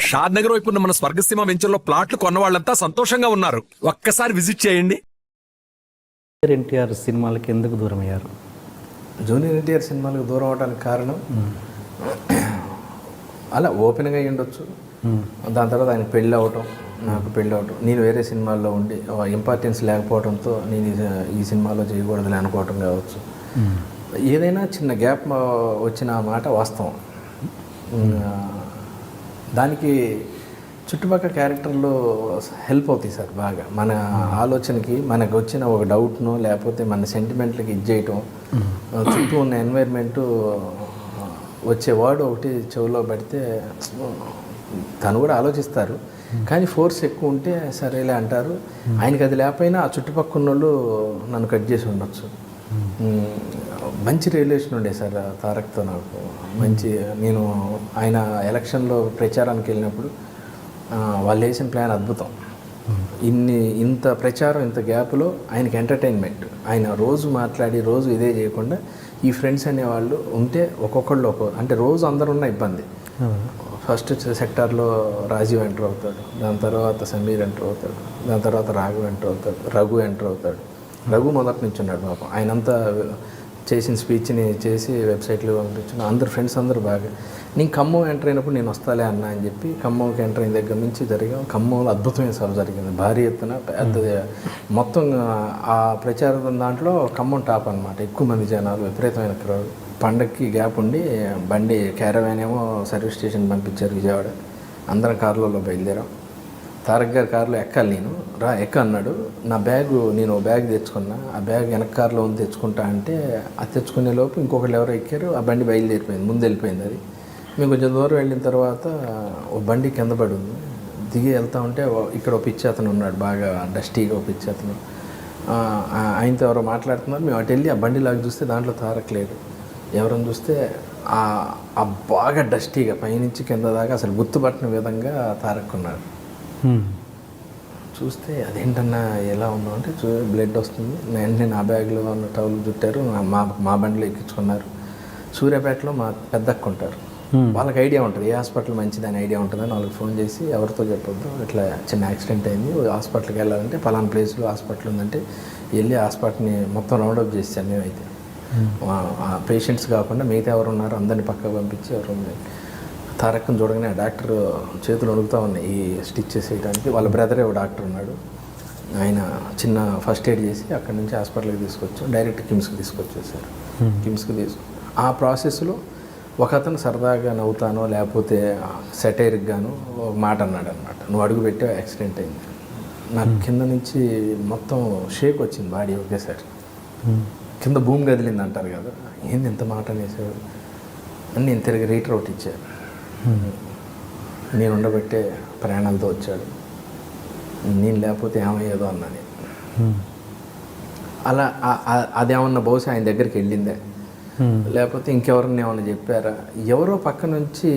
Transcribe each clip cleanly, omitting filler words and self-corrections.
షాద్ నగర్ వైపు ఉన్న మన స్వర్గసీమ వెంచర్లో ప్లాట్లు కొన్న వాళ్ళంతా సంతోషంగా ఉన్నారు. ఒక్కసారి విజిట్ చేయండి. ఎన్టీఆర్ సినిమాలకి ఎందుకు దూరం అయ్యారు? జూనియర్ ఎన్టీఆర్ సినిమాలకు దూరం అవడానికి కారణం అలా ఓపెన్గా అయ్యి ఉండొచ్చు. దాని తర్వాత ఆయన పెళ్ళి అవటం, నాకు పెళ్ళి అవటం, నేను వేరే సినిమాల్లో ఉండి ఇంపార్టెన్స్ లేకపోవడంతో నేను ఈ సినిమాలో చేయకూడదని అనుకోవటం కావచ్చు. ఏదైనా చిన్న గ్యాప్ వచ్చిన మాట వాస్తవం. దానికి చుట్టుపక్కల క్యారెక్టర్లు హెల్ప్ అవుతాయి సార్ బాగా. మన ఆలోచనకి మనకు వచ్చిన ఒక డౌట్ను లేకపోతే మన సెంటిమెంట్లకి ఇది చేయటం, చుట్టూ ఉన్న ఎన్వైర్మెంటు వచ్చే వర్డ్ ఒకటి చెవిలో పడితే తను కూడా ఆలోచిస్తారు, కానీ ఫోర్స్ ఎక్కువ ఉంటే సరేలే అంటారు. ఆయనకి అది లేకపోయినా ఆ చుట్టుపక్కల వాళ్ళు నన్ను కట్ చేసి ఉండొచ్చు. మంచి రిలేషన్ ఉండే సార్ తారక్తో నాకు. మంచి నేను ఆయన ఎలక్షన్లో ప్రచారానికి వెళ్ళినప్పుడు వాళ్ళు వేసిన ప్లాన్ అద్భుతం. ఇంత ప్రచారం, ఇంత గ్యాప్లో ఆయనకి ఎంటర్టైన్మెంట్. ఆయన రోజు మాట్లాడి రోజు ఇదే చేయకుండా ఈ ఫ్రెండ్స్ అనేవాళ్ళు ఉంటే ఒక్కొక్కళ్ళు అంటే రోజు అందరు ఉన్న ఇబ్బంది. ఫస్ట్ సెక్టార్లో రాజీవ్ ఎంటర్ అవుతాడు, దాని తర్వాత సమీర్ ఎంటర్ అవుతాడు, దాని తర్వాత రఘు ఎంటర్ అవుతాడు. రఘు మొదటి నుంచి ఉన్నాడు పాపం. ఆయనంతా చేసిన స్పీచ్ని చేసి వెబ్సైట్లో పంపించిన అందరు ఫ్రెండ్స్ అందరూ బాగా. నేను ఖమ్మం ఎంటర్ అయినప్పుడు నేను వస్తాలే అన్నా అని చెప్పి ఖమ్మంకి ఎంటర్ అయిన దగ్గర నుంచి ఖమ్మంలో అద్భుతమైన సభ జరిగింది, భారీ ఎత్తున పెద్ద మొత్తం. ఆ ప్రచారం దాంట్లో ఖమ్మం టాప్ అనమాట. ఎక్కువ మంది జనాలు, విపరీతమైన క్రౌడ్. పండగకి గ్యాప్ ఉండి బండి క్యారవాన్ ఏమో సర్వీస్ స్టేషన్ పంపించారు విజయవాడ. అందరం కార్లలో బయలుదేరాం. తారక్ గారి కారులో ఎక్కాలి, నేను ఎక్క అన్నాడు. నా బ్యాగు, నేను బ్యాగ్ తెచ్చుకున్నా, ఆ బ్యాగ్ వెనక కారులో ఉంది తెచ్చుకుంటా అంటే అది తెచ్చుకునే లోపు ఇంకొకళ్ళు ఎవరో ఎక్కారు, ఆ బండి బయలుదేరిపోయింది, ముందు వెళ్ళిపోయింది. అది మేము కొంచెం దూరం వెళ్ళిన తర్వాత ఓ బండి కింద పడి ఉంది. దిగి వెళ్తా ఉంటే ఇక్కడ ఒక పిచ్చి అతను ఉన్నాడు, బాగా డస్టీగా ఒక పిచ్చి అతను. ఆయనతో ఎవరో మాట్లాడుతున్నారు. మేము అటు వెళ్ళి ఆ బండి లాగా చూస్తే దాంట్లో తారక్ లేడు. ఎవరని చూస్తే ఆ బాగా డస్టీగా పైనుంచి కింద దాకా అసలు గుర్తుపట్టిన విధంగా తారక్ ఉన్నాడు. చూస్తే అదేంటన్నా ఎలా ఉన్నావు అంటే బ్లడ్ వస్తుంది. వెంటనే నా బ్యాగ్లో ఉన్న టవల్ చుట్టారు, మా బండిలో ఎక్కించుకున్నారు. సూర్యాపేటలో మా పెద్దక్క ఉంటారు, వాళ్ళకి ఐడియా ఉంటుంది ఏ హాస్పిటల్ మంచిదని ఐడియా ఉంటుందని వాళ్ళకి ఫోన్ చేసి ఎవరితో చెప్పొద్దు, ఇట్లా చిన్న యాక్సిడెంట్ అయింది, హాస్పిటల్కి వెళ్ళాలంటే పలానా ప్లేస్లో హాస్పిటల్ ఉందంటే వెళ్ళి హాస్పిటల్ని మొత్తం రౌండప్ చేసాను. మేమైతే పేషెంట్స్ కాకుండా మిగతా ఎవరు ఉన్నారో అందరినీ పక్కకు పంపించి ఎవరు తారక్ని చూడగానే డాక్టర్ చేతులు వణుకుతూ ఉన్నాయి ఈ స్టిచ్చెస్ వేయడానికి. వాళ్ళ బ్రదరే ఒక డాక్టర్ ఉన్నాడు, ఆయన చిన్న ఫస్ట్ ఎయిడ్ చేసి అక్కడి నుంచి హాస్పిటల్కి తీసుకొచ్చాం. డైరెక్ట్ కిమ్స్కి తీసుకొచ్చేసారు. కిమ్స్కి ఆ ప్రాసెస్లో ఒక అతను సరదాగా నవ్వుతానో లేకపోతే సెటైర్కి గాను ఒక మాట అన్నాడు అనమాట, నువ్వు అడుగు పెట్టావు యాక్సిడెంట్ అయింది. నాకు కింద నుంచి మొత్తం షేక్ వచ్చింది బాడీ ఒకేసారి. కింద భూమి కదిలింది అంటారు కదా, ఏంది ఎంత మాట అనేసాడు అని నేను తిరిగి రీటర్ అవుట్ ఇచ్చాను. నేను ఉండబట్టే ప్రయాణాలతో వచ్చాడు, నేను లేకపోతే ఏమయ్యేదో అన్నా నేను. అలా అదేమన్నా బహుశా ఆయన దగ్గరికి వెళ్ళిందే, లేకపోతే ఇంకెవరిని ఏమన్నా చెప్పారా, ఎవరో పక్క నుంచి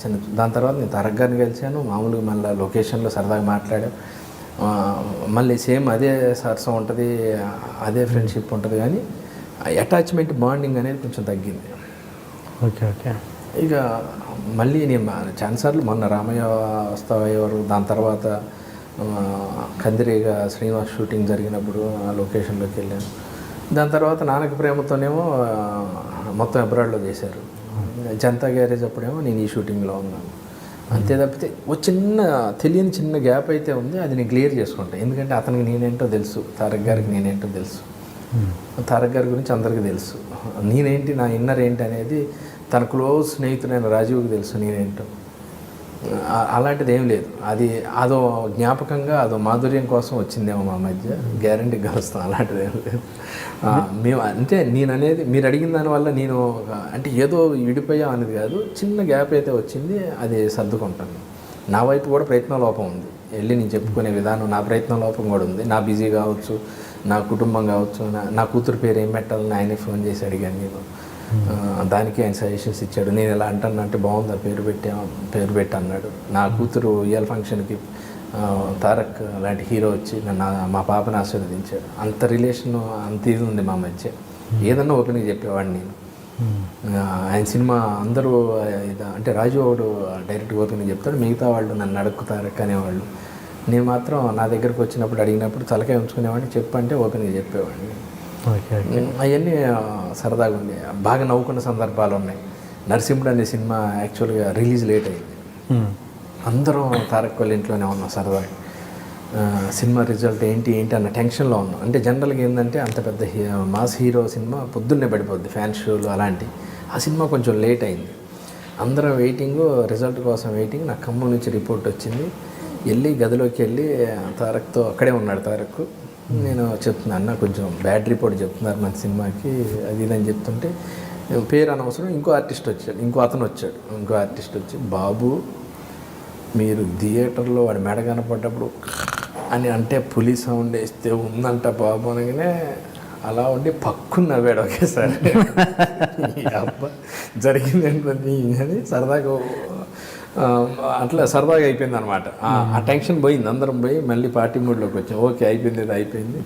చిన్న. దాని తర్వాత నేను తారక్ గారిని కలిశాను, మామూలుగా మళ్ళీ లొకేషన్లో సరదాగా మాట్లాడాం. మళ్ళీ సేమ్ అదే సరసం ఉంటుంది, అదే ఫ్రెండ్షిప్ ఉంటుంది, కానీ అటాచ్మెంట్ బాండింగ్ అనేది కొంచెం తగ్గింది. ఓకే. ఇక మళ్ళీ నేను చాలాసార్లు మొన్న రామయ్య వస్తావయ్యేవారు, దాని తర్వాత కందిరీగా శ్రీనివాస్ షూటింగ్ జరిగినప్పుడు ఆ లొకేషన్లోకి వెళ్ళాను. దాని తర్వాత నాన్నకి ప్రేమతోనేమో మొత్తం అబ్రాడ్లో చేశారు. జనతా గ్యారేజ్ అప్పుడేమో నేను ఈ షూటింగ్లో ఉన్నాను. అంతే తప్పితే ఓ తెలియని చిన్న గ్యాప్ అయితే ఉంది, అది నేను క్లియర్ చేసుకుంటాను. ఎందుకంటే అతనికి నేనేంటో తెలుసు, తారక్ గారికి నేనేంటో తెలుసు, తారక్ గారి గురించి అందరికీ తెలుసు, నేనేంటి నా ఇన్నర్ ఏంటి అనేది తన క్లోజ్ స్నేహితుడైన రాజీవ్కి తెలుసు నేనేంటో. అలాంటిది ఏం లేదు, అదో జ్ఞాపకంగా అదో మాధుర్యం కోసం వచ్చిందేమో మా మధ్య, గ్యారంటీగా కలుస్తాం. అలాంటిది ఏం లేదు. మేము అంటే నేను అనేది మీరు అడిగిన దానివల్ల నేను అంటే ఏదో విడిపోయాం అనేది కాదు, చిన్న గ్యాప్ అయితే వచ్చింది, అది సర్దుకుంటాను. నా వైపు కూడా ప్రయత్న లోపం ఉంది, వెళ్ళి నేను చెప్పుకునే విధానం నా ప్రయత్న లోపం కూడా ఉంది. నా బిజీ కావచ్చు, నా కుటుంబం కావచ్చు, నా కూతురు పేరు ఏం పెట్టాలని ఆయనే ఫోన్ చేసి అడిగాను నేను. దానికి ఆయన సజెషన్స్ ఇచ్చాడు. నేను ఎలా అంటే బాగుంది పేరు పెట్టి అన్నాడు. నా కూతురు ఇయల్ ఫంక్షన్కి తారక్ లాంటి హీరో వచ్చి మా పాపని ఆశీర్వదించాడు. అంత రిలేషన్, అంత ఇది ఉంది మా మధ్య. ఏదన్నా ఓపెన్గా చెప్పేవాడిని నేను. ఆయన సినిమా అందరూ అంటే రాజు ఒకడు డైరెక్ట్ ఓపెన్ చెప్తాడు, మిగతా వాళ్ళు నన్ను అడుగుతారు అనేవాళ్ళు. నేను మాత్రం నా దగ్గరకు వచ్చినప్పుడు అడిగినప్పుడు తలకాయ ఉంచుకునేవాడిని, చెప్పంటే ఓపెన్గా చెప్పేవాడిని. ఓకే. అవన్నీ సరదాగా ఉంది. బాగా నవ్వుకున్న సందర్భాలు ఉన్నాయి. నరసింహుడు అనే సినిమా యాక్చువల్గా రిలీజ్ లేట్ అయింది. అందరం తారక్ వాళ్ళ ఇంట్లోనే ఉన్నాం సరదాగా. సినిమా రిజల్ట్ ఏంటి అన్న టెన్షన్లో ఉన్నాం. అంటే జనరల్గా ఏంటంటే అంత పెద్ద మాస్ హీరో సినిమా పొద్దున్నే పడిపోద్ది, ఫ్యాన్ షోలు అలాంటి. ఆ సినిమా కొంచెం లేట్ అయింది. అందరం వెయిటింగ్, రిజల్ట్ కోసం వెయిటింగ్. నాకు ఖమ్మం నుంచి రిపోర్ట్ వచ్చింది. వెళ్ళి గదిలోకి వెళ్ళి తారక్తో అక్కడే ఉన్నాడు తారక్. నేను చెప్తున్నా, అన్న కొంచెం బ్యాడ్ రిపోర్ట్ చెప్తున్నారు మన సినిమాకి, అది ఇదని చెప్తుంటే పేరు అనవసరం ఇంకో ఆర్టిస్ట్ వచ్చాడు, ఇంకో ఆర్టిస్ట్ వచ్చి, బాబు మీరు థియేటర్లో వాడి మెడ కనపడ్డప్పుడు అని అంటే పులి సౌండ్ వేస్తే ఉందంట బాబు అనగానే అలా ఉండి పక్కున నవ్వాడు ఒకేసారి. అబ్బా జరిగింది ఏంటని అని సరదాగా అట్లా సరదాగా అయిపోయింది అనమాట. ఆ టెన్షన్ పోయింది, అందరం పోయి మళ్ళీ పార్టీ మూడ్లోకి వచ్చాం. ఓకే అయిపోయింది.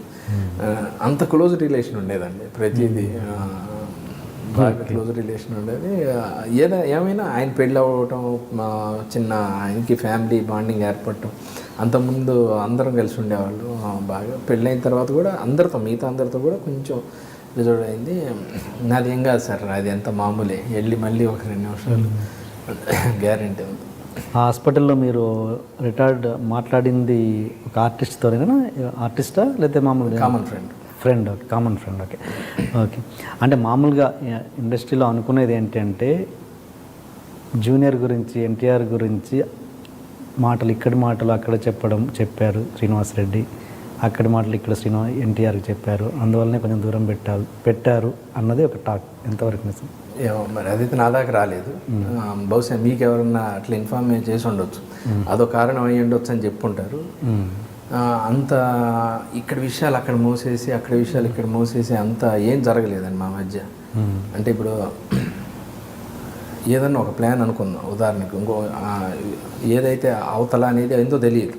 అంత క్లోజ్ రిలేషన్ ఉండేదండి, ప్రతిదీ బాగా క్లోజ్ రిలేషన్ ఉండేది. ఏమైనా ఆయన పెళ్ళి అవ్వటం, చిన్న ఆయనకి ఫ్యామిలీ బాండింగ్ ఏర్పడటం, అంతకుముందు అందరం కలిసి ఉండేవాళ్ళు బాగా. పెళ్ళైన తర్వాత కూడా మిగతా అందరితో కూడా కొంచెం రిజర్వ్ అయింది. నాది ఏం కాదు సార్, అది ఎంత మామూలే, వెళ్ళి మళ్ళీ ఒక 2 నిమిషాలు గ్యారెంటీ ఉంది. హాస్పిటల్లో మీరు రిటైర్డ్ మాట్లాడింది ఒక ఆర్టిస్ట్తోనేనా? ఆర్టిస్టా లేకపోతే మామూలుగా కామన్ ఫ్రెండ్. ఓకే. అంటే మామూలుగా ఇండస్ట్రీలో అనుకునేది ఏంటంటే జూనియర్ గురించి, ఎన్టీఆర్ గురించి ఇక్కడి మాటలు అక్కడ చెప్పారు శ్రీనివాస్ రెడ్డి, అక్కడి మాటలు ఇక్కడ ఎన్టీఆర్కి చెప్పారు, అందువల్లనే కొంచెం దూరం పెట్టారు అన్నది ఒక టాక్. ఎంతవరకు నిజం? ఏమో మరి అదైతే నా దాకా రాలేదు. బహుశా మీకు ఎవరన్నా అట్లా ఇన్ఫార్మ్ చేసి ఉండొచ్చు, అదో కారణం అయ్యి ఉండొచ్చు అని చెప్పుంటారు. అంత ఇక్కడ విషయాలు అక్కడ మోసేసి, అక్కడ విషయాలు ఇక్కడ మోసేసి అంత ఏం జరగలేదండి మా మధ్య. అంటే ఇప్పుడు ఏదన్నా ఒక ప్లాన్ అనుకుందాం, ఉదాహరణకు ఇంకో ఏదైతే అవతల అనేది ఎంతో తెలియదు,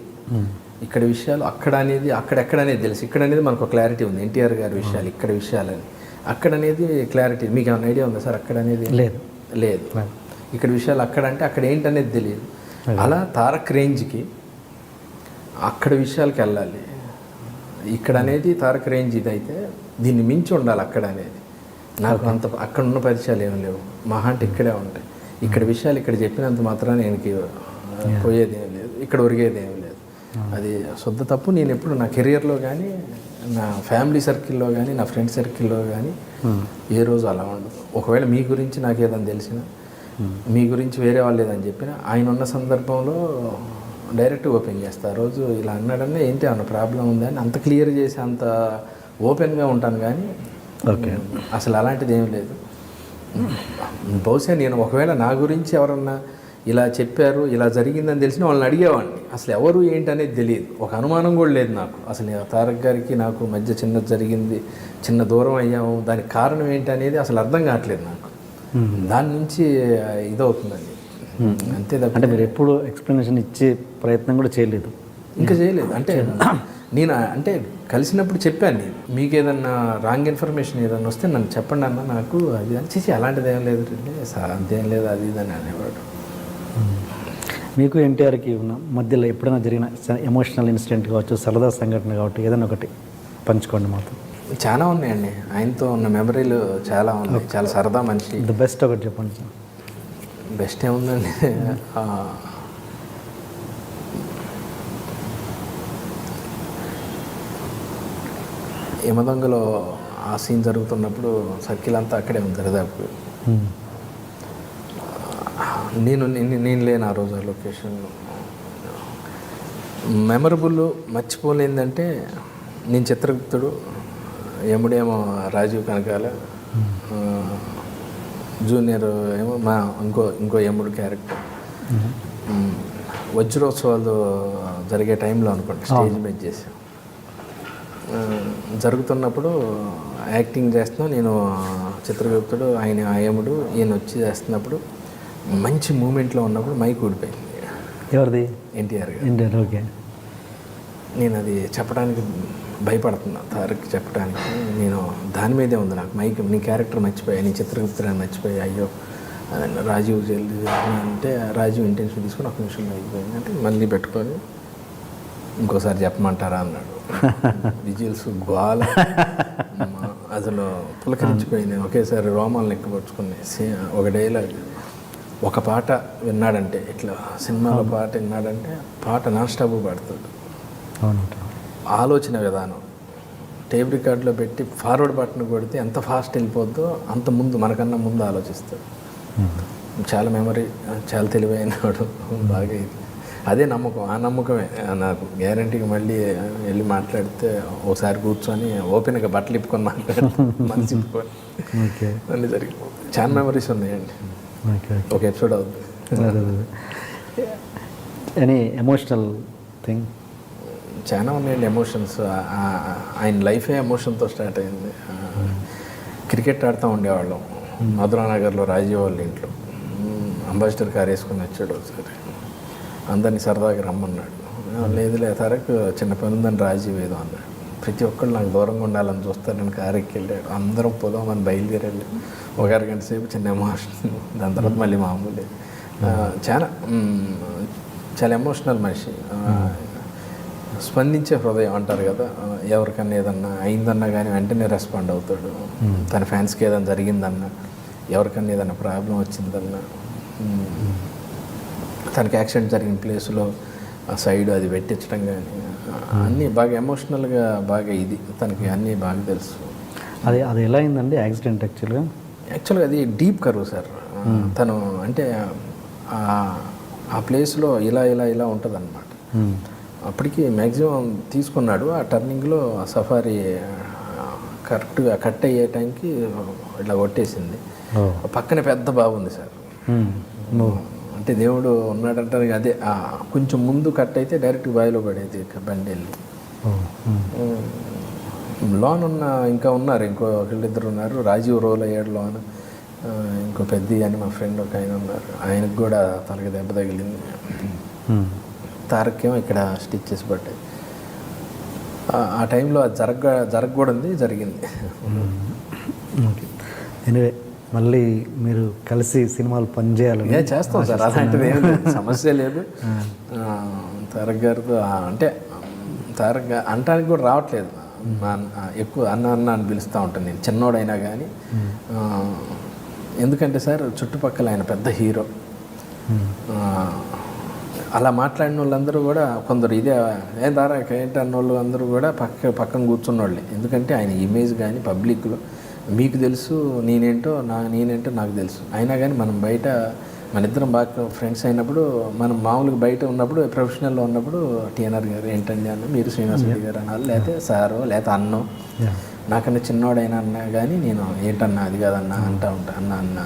ఇక్కడ విషయాలు అక్కడ అనేది అక్కడెక్కడ అనేది తెలుసు, ఇక్కడ అనేది మనకు ఒక క్లారిటీ ఉంది. ఎన్టీఆర్ గారి విషయాలు ఇక్కడ విషయాలని, అక్కడ అనేది క్లారిటీ. మీకు ఏమైనా ఐడియా ఉందా సార్? అక్కడ అనేది లేదు. ఇక్కడ విషయాలు అక్కడ అంటే అక్కడ ఏంటనేది తెలియదు. అలా తారక్ రేంజ్కి అక్కడ విషయాలకి వెళ్ళాలి. ఇక్కడ అనేది తారక్ రేంజ్ ఇదైతే దీన్ని మించి ఉండాలి అక్కడ అనేది. నాకు అంత అక్కడ ఉన్న పరిచయాలు ఏమి లేవు, మహా అంటే ఇక్కడే ఉంటాయి. ఇక్కడ విషయాలు ఇక్కడ చెప్పినంత మాత్రాన నేను పోయేది ఏం లేదు, ఇక్కడ ఒరిగేది ఏం లేదు. అది శుద్ధ తప్పు. నేను ఎప్పుడు నా కెరియర్లో కానీ, నా ఫ్యామిలీ సర్కిల్లో కానీ, నా ఫ్రెండ్ సర్కిల్లో కానీ ఏ రోజు అలా ఉండదు. ఒకవేళ మీ గురించి నాకు ఏదైనా తెలిసినా, మీ గురించి వేరే వాళ్ళు ఏదని చెప్పినా, ఆయన ఉన్న సందర్భంలో డైరెక్ట్గా ఓపెన్ చేస్తా. ఆ రోజు ఇలా అన్నాడన్నా ఏంటి అన్న ప్రాబ్లం ఉందని అంత క్లియర్ చేసి అంత ఓపెన్గా ఉంటాను. కానీ ఓకే, అసలు అలాంటిది ఏం లేదు. బహుశా నేను ఒకవేళ నా గురించి ఎవరన్నా ఇలా చెప్పారు, ఇలా జరిగిందని తెలిసిన వాళ్ళని అడిగేవాడిని. అసలు ఎవరు ఏంటనేది తెలియదు, ఒక అనుమానం కూడా లేదు నాకు. అసలు తారక్ గారికి నాకు మధ్య చిన్నది జరిగింది, చిన్న దూరం అయ్యాము, దానికి కారణం ఏంటి అనేది అసలు అర్థం కావట్లేదు నాకు. దాని నుంచి ఇదవుతుందండి అంతే. అంటే మీరు ఎప్పుడు ఎక్స్ప్లెనేషన్ ఇచ్చే ప్రయత్నం కూడా చేయలేదు? ఇంకా చేయలేదు. అంటే నేను అంటే కలిసినప్పుడు చెప్పాను, నేను మీకు ఏదన్నా రాంగ్ ఇన్ఫర్మేషన్ ఏదన్నా వస్తే నన్ను చెప్పండి అన్న, నాకు అది అని చేసి అలాంటిది ఏం లేదు సార్, అంతేం లేదు అది ఇది అని అనేవాడు. మీకు ఎన్టీఆర్కి ఉన్న మధ్యలో ఎప్పుడైనా జరిగిన ఎమోషనల్ ఇన్సిడెంట్ కావచ్చు, సరదా సంఘటన కావచ్చు, ఏదైనా ఒకటి పంచుకోండి మాతో. చాలా ఉన్నాయండి, ఆయనతో ఉన్న మెమరీలు చాలా ఉన్నాయి. చాలా సరదా మనిషి. ద బెస్ట్ ఒకటి చెప్పండి. బెస్ట్ ఏముందండి, యమదొంగలో ఆ సీన్ జరుగుతున్నప్పుడు సర్కిల్ అంతా అక్కడే ఉంది దరిదాపు. నేను లేను ఆ రోజు ఆ లొకేషన్లో. మెమరబుల్ మర్చిపోలేదంటే నేను చిత్రగుప్తుడు, యముడేమో రాజీవ్ కనకాల, జూనియర్ ఏమో మా ఇంకో యముడు క్యారెక్టర్. వజ్రోత్సవాలు జరిగే టైంలో అనుకోండి స్టేజ్ మీద చేసాం. జరుగుతున్నప్పుడు యాక్టింగ్ చేస్తున్నాం, నేను చిత్రగుప్తుడు, ఆయన యముడు, ఈయన వచ్చి చేస్తున్నప్పుడు మంచి మూమెంట్లో ఉన్నప్పుడు మైక్ ఊడిపోయింది. ఎవరిది? ఎన్టీఆర్ గారు. ఓకే. నేను అది చెప్పడానికి భయపడుతున్నా తారక్ చెప్పడానికి. నేను దాని మీదే ఉంది నాకు మైక్, నీ క్యారెక్టర్ మర్చిపోయా, నీ చిత్రగుప్తురాన్ని మర్చిపోయా, అయ్యో రాజీవ్ అంటే రాజీవ్ ఇంటెన్షన్ తీసుకొని ఒక నిమిషం అయిపోయింది అంటే మళ్ళీ పెట్టుకొని ఇంకోసారి చెప్పమంటారా అన్నాడు. విజిల్స్ గోల అసలు పులకరించిపోయింది. ఒకేసారి రోమాలను ఎక్కపరుచుకున్నాయి. ఒక డైలాగ్, ఒక పాట విన్నాడంటే ఇట్లా సినిమాలో పాట విన్నాడంటే పాట నాన్ స్టాప్ పాడుతాడు. ఆలోచన విధానం టేప్ రికార్డులో పెట్టి ఫార్వర్డ్ బటన్ కొడితే ఎంత ఫాస్ట్ వెళ్ళిపోద్దో అంత ముందు మనకన్నా ముందు ఆలోచిస్తాడు. చాలా మెమరీ, చాలా తెలివైనవాడు. బాగా ఇది అదే నమ్మకం, ఆ నమ్మకమే నాకు గ్యారంటీగా మళ్ళీ వెళ్ళి మాట్లాడితే ఒకసారి కూర్చొని ఓపెన్గా బట్టలు ఇప్పుకొని మాట్లాడితే మనసు ఇప్పుకొని అన్నీ జరిగి చాలా మెమరీస్ ఉన్నాయండి. ఒక ఎపిసోడ్ అవుతుంది. Any emotional thing? చాలా ఉన్నాయండి ఎమోషన్స్. ఆయన లైఫే ఎమోషన్తో స్టార్ట్ అయింది. క్రికెట్ ఆడుతూ ఉండేవాళ్ళం మధురానగర్లో రాజీవ్ వాళ్ళ ఇంట్లో. అంబాసిడర్ కార్ వేసుకొని వచ్చాడు ఒకసారి, అందరినీ సరదాగా రమ్మన్నాడు. లేదులే తారక్ చిన్న పని ఉందని రాజీవ్ ఏదో అన్నాడు. ప్రతి ఒక్కళ్ళు నాకు దూరంగా ఉండాలని చూస్తారని కారు ఎక్కి వెళ్ళాడు. అందరం పోదామని బయలుదేరి వెళ్ళాడు. ఒక అరగంట సేపు చిన్న ఎమోషన్, దాని తర్వాత మళ్ళీ మామూలే. చాలా ఎమోషనల్ మనిషి. స్పందించే హృదయం అంటారు కదా, ఎవరికన్నా ఏదన్నా అయిందన్నా కానీ వెంటనే రెస్పాండ్ అవుతాడు. తన ఫ్యాన్స్కి ఏదైనా జరిగిందన్నా, ఎవరికన్నా ఏదైనా ప్రాబ్లం వచ్చిందన్నా, తనకి యాక్సిడెంట్ జరిగిన ప్లేస్లో సైడ్ అది పెట్టించడం కానీ అన్నీ బాగా ఎమోషనల్గా బాగా ఇది తనకి అన్నీ బాగా తెలుసు. అది ఎలా అయిందండి యాక్సిడెంట్? యాక్చువల్గా అది డీప్ కర్వ్ సార్. తను అంటే ఆ ప్లేస్లో ఇలా ఇలా ఇలా ఉంటుంది అన్నమాట. అప్పటికి మ్యాక్సిమం తీసుకున్నాడు. ఆ టర్నింగ్లో సఫారీ కరెక్ట్గా కట్ అయ్యే టైంకి ఇట్లా కొట్టేసింది. పక్కనే పెద్ద బాగుంది సార్. అంటే దేవుడు ఉన్నాడంటారు. అదే కొంచెం ముందు కట్ అయితే డైరెక్ట్ బావిలో పడేది బండి వెళ్ళి. లోన్ ఇంకా ఉన్నారు, ఇంకొకళ్ళిద్దరు ఉన్నారు. రాజీవ్ రోల్ అయ్యాడు లోన్. ఇంకో పెద్ద అని మా ఫ్రెండ్ ఒక ఆయన ఉన్నారు, ఆయనకు కూడా తనకి దెబ్బ తగిలింది. తారక్కేమో ఇక్కడ స్టిచ్చెస్ పడ్డాయి. ఆ టైంలో అది జరగకూడదు జరిగింది. ఎనివే మళ్ళీ మీరు కలిసి సినిమాలు పనిచేయాలని చేస్తాం సార్, అలాంటిది ఏం లేదు, సమస్య లేదు. తారక్ గారితో అంటే తారక్ అంటానికి కూడా రావట్లేదు. ఎక్కువ అన్న అని పిలుస్తూ ఉంటాను నేను, చిన్నోడైనా కానీ. ఎందుకంటే సార్ చుట్టుపక్కల ఆయన పెద్ద హీరో. అలా మాట్లాడిన వాళ్ళందరూ కూడా కొందరు ఇదే ఏం తారక్ ఏంటి అన్నోళ్ళు అందరూ కూడా పక్కన కూర్చున్న వాళ్ళే. ఎందుకంటే ఆయన ఇమేజ్ కానీ పబ్లిక్లో మీకు తెలుసు, నేనేంటో నాకు తెలుసు. అయినా కానీ మనం బయట మన ఇద్దరం బాగా ఫ్రెండ్స్ అయినప్పుడు, మనం మామూలుగా బయట ఉన్నప్పుడు ప్రొఫెషనల్లో ఉన్నప్పుడు టీఎన్ఆర్ గారు ఏంటండి అన్న, మీరు శ్రీనివాస్ రెడ్డి గారు అన్నారు, లేకపోతే సారో లేకపోతే అన్నో, నాకన్నా చిన్నోడైనా అన్నా కానీ నేను ఏంటన్నా అది కాదన్నా అంటా ఉంటా, అన్న